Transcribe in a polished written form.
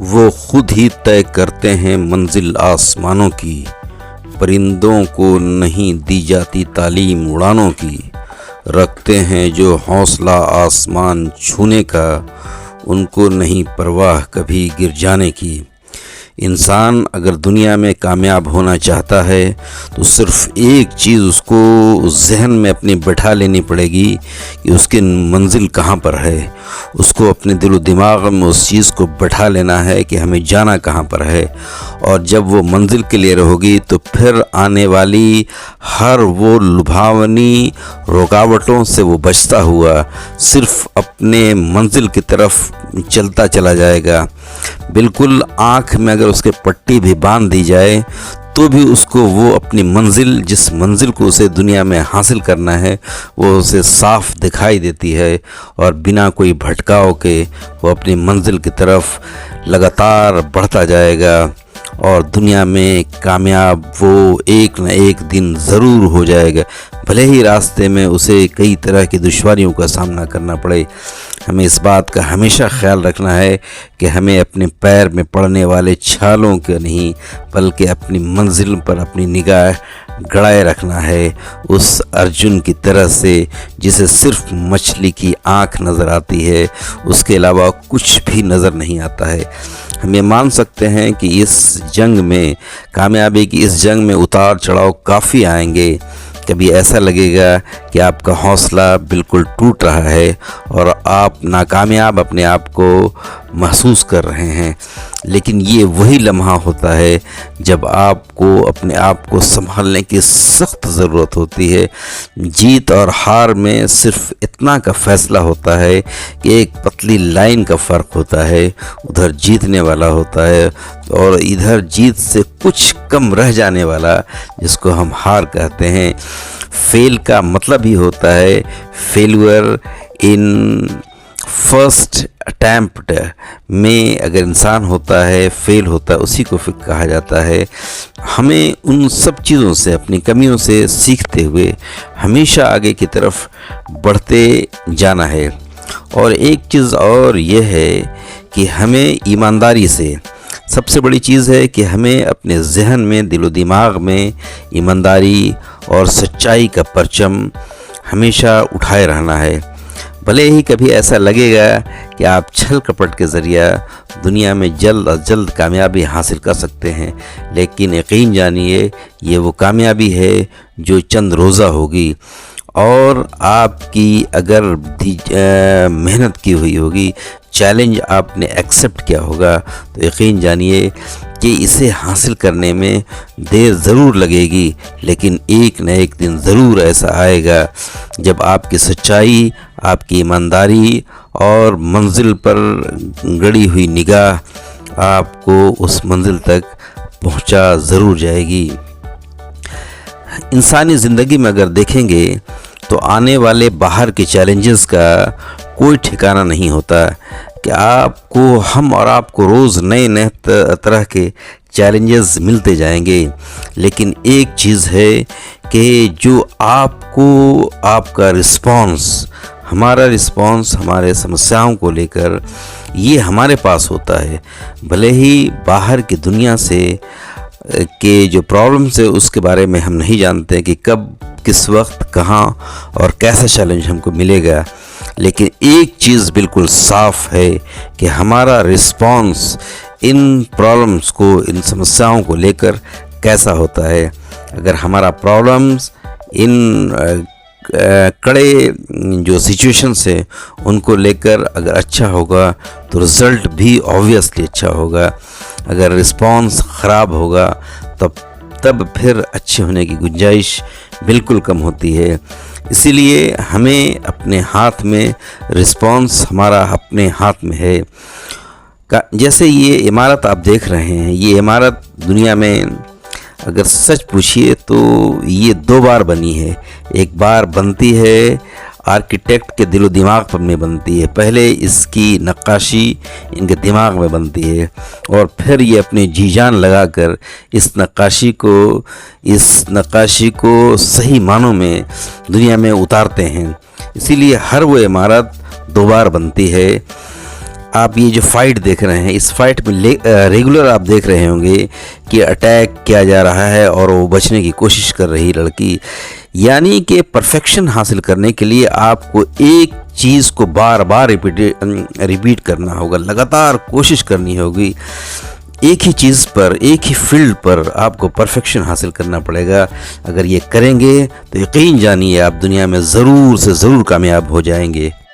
وہ خود ہی طے کرتے ہیں منزل آسمانوں کی، پرندوں کو نہیں دی جاتی تعلیم اڑانوں کی، رکھتے ہیں جو حوصلہ آسمان چھونے کا، ان کو نہیں پرواہ کبھی گر جانے کی۔ انسان اگر دنیا میں کامیاب ہونا چاہتا ہے تو صرف ایک چیز اس کو ذہن میں اپنی بٹھا لینی پڑے گی کہ اس کی منزل کہاں پر ہے۔ اس کو اپنے دل و دماغ میں اس چیز کو بٹھا لینا ہے کہ ہمیں جانا کہاں پر ہے، اور جب وہ منزل کلیئر ہوگی تو پھر آنے والی ہر وہ لبھاونی رکاوٹوں سے وہ بچتا ہوا صرف اپنے منزل کی طرف چلتا چلا جائے گا۔ بالکل آنکھ میں اگر اس کے پٹی بھی باندھ دی جائے تو بھی اس کو وہ اپنی منزل، جس منزل کو اسے دنیا میں حاصل کرنا ہے، وہ اسے صاف دکھائی دیتی ہے، اور بنا کوئی بھٹکاؤ کے وہ اپنی منزل کی طرف لگاتار بڑھتا جائے گا، اور دنیا میں کامیاب وہ ایک نہ ایک دن ضرور ہو جائے گا، بھلے ہی راستے میں اسے کئی طرح کی دشواریوں کا سامنا کرنا پڑے۔ ہمیں اس بات کا ہمیشہ خیال رکھنا ہے کہ ہمیں اپنے پیر میں پڑنے والے چھالوں کے نہیں بلکہ اپنی منزل پر اپنی نگاہ گڑائے رکھنا ہے، اس ارجن کی طرح سے جسے صرف مچھلی کی آنکھ نظر آتی ہے، اس کے علاوہ کچھ بھی نظر نہیں آتا ہے۔ ہم یہ مان سکتے ہیں کہ اس جنگ میں، کامیابی کی اس جنگ میں اتار چڑھاؤ کافی آئیں گے۔ کبھی ایسا لگے گا کہ آپ کا حوصلہ بالکل ٹوٹ رہا ہے اور آپ ناکامیاب اپنے آپ کو محسوس کر رہے ہیں، لیکن یہ وہی لمحہ ہوتا ہے جب آپ کو اپنے آپ کو سنبھالنے کی سخت ضرورت ہوتی ہے۔ جیت اور ہار میں صرف اتنا کا فیصلہ ہوتا ہے کہ ایک پتلی لائن کا فرق ہوتا ہے، ادھر جیتنے والا ہوتا ہے اور ادھر جیت سے کچھ کم رہ جانے والا، جس کو ہم ہار کہتے ہیں۔ فیل کا مطلب ہی ہوتا ہے فیلور ان فرسٹ اٹیمپٹ میں، اگر انسان ہوتا ہے فیل ہوتا ہے اسی کو کہا جاتا ہے۔ ہمیں ان سب چیزوں سے، اپنی کمیوں سے سیکھتے ہوئے ہمیشہ آگے کی طرف بڑھتے جانا ہے۔ اور ایک چیز اور یہ ہے کہ ہمیں ایمانداری سے، سب سے بڑی چیز ہے کہ ہمیں اپنے ذہن میں، دل و دماغ میں ایمانداری اور سچائی کا پرچم ہمیشہ اٹھائے رہنا ہے۔ بھلے ہی کبھی ایسا لگے گا کہ آپ چھل کپٹ کے ذریعہ دنیا میں جلد از جلد کامیابی حاصل کر سکتے ہیں، لیکن یقین جانیے یہ وہ کامیابی ہے جو چند روزہ ہوگی، اور آپ کی اگر محنت کی ہوئی ہوگی، چیلنج آپ نے ایکسیپٹ کیا ہوگا، تو یقین جانیے کہ اسے حاصل کرنے میں دیر ضرور لگے گی، لیکن ایک نہ ایک دن ضرور ایسا آئے گا جب آپ کی سچائی، آپ کی ایمانداری اور منزل پر گڑی ہوئی نگاہ آپ کو اس منزل تک پہنچا ضرور جائے گی۔ انسانی زندگی میں اگر دیکھیں گے تو آنے والے باہر کے چیلنجز کا کوئی ٹھکانہ نہیں ہوتا کہ آپ کو، ہم اور آپ کو روز نئے طرح کے چیلنجز ملتے جائیں گے، لیکن ایک چیز ہے کہ جو آپ کو، آپ کا رسپانس، ہمارا رسپانس ہمارے سمسیاؤں کو لے کر یہ ہمارے پاس ہوتا ہے۔ بھلے ہی باہر کی دنیا سے کہ جو پرابلمس ہے اس کے بارے میں ہم نہیں جانتے کہ کب، کس وقت، کہاں اور کیسا چیلنج ہم کو ملے گا، لیکن ایک چیز بالکل صاف ہے کہ ہمارا رسپانس ان پرابلمس کو، ان سمسیاؤں کو لے کر کیسا ہوتا ہے۔ اگر ہمارا پرابلمس ان کڑے جو سچویشنس ہیں ان کو لے کر اگر اچھا ہوگا تو رزلٹ بھی آبویسلی اچھا ہوگا۔ اگر رسپانس خراب ہوگا تب پھر اچھے ہونے کی گنجائش بالکل کم ہوتی ہے۔ اسی لیے ہمیں اپنے ہاتھ میں، رسپانس ہمارا اپنے ہاتھ میں ہے۔ جیسے یہ عمارت آپ دیکھ رہے ہیں، یہ عمارت دنیا میں اگر سچ پوچھیے تو یہ دو بار بنی ہے۔ ایک بار بنتی ہے آرکیٹیکٹ کے دل و دماغ پر میں بنتی ہے، پہلے اس کی نقاشی ان کے دماغ میں بنتی ہے، اور پھر یہ اپنے جی جان لگا کر اس نقاشی کو صحیح معنوں میں دنیا میں اتارتے ہیں۔ اسی لیے ہر وہ عمارت دو بار بنتی ہے۔ آپ یہ جو فائٹ دیکھ رہے ہیں، اس فائٹ میں ریگولر آپ دیکھ رہے ہوں گے کہ اٹیک کیا جا رہا ہے اور وہ بچنے کی کوشش کر رہی لڑکی. یعنی کہ پرفیکشن حاصل کرنے کے لیے آپ کو ایک چیز کو بار بار ریپیٹ کرنا ہوگا، لگاتار کوشش کرنی ہوگی. ایک ہی چیز پر، ایک ہی فیلڈ پر آپ کو پرفیکشن حاصل کرنا پڑے گا. اگر یہ کریں گے تو یقین جانیے آپ دنیا میں ضرور سے ضرور کامیاب ہو جائیں گے.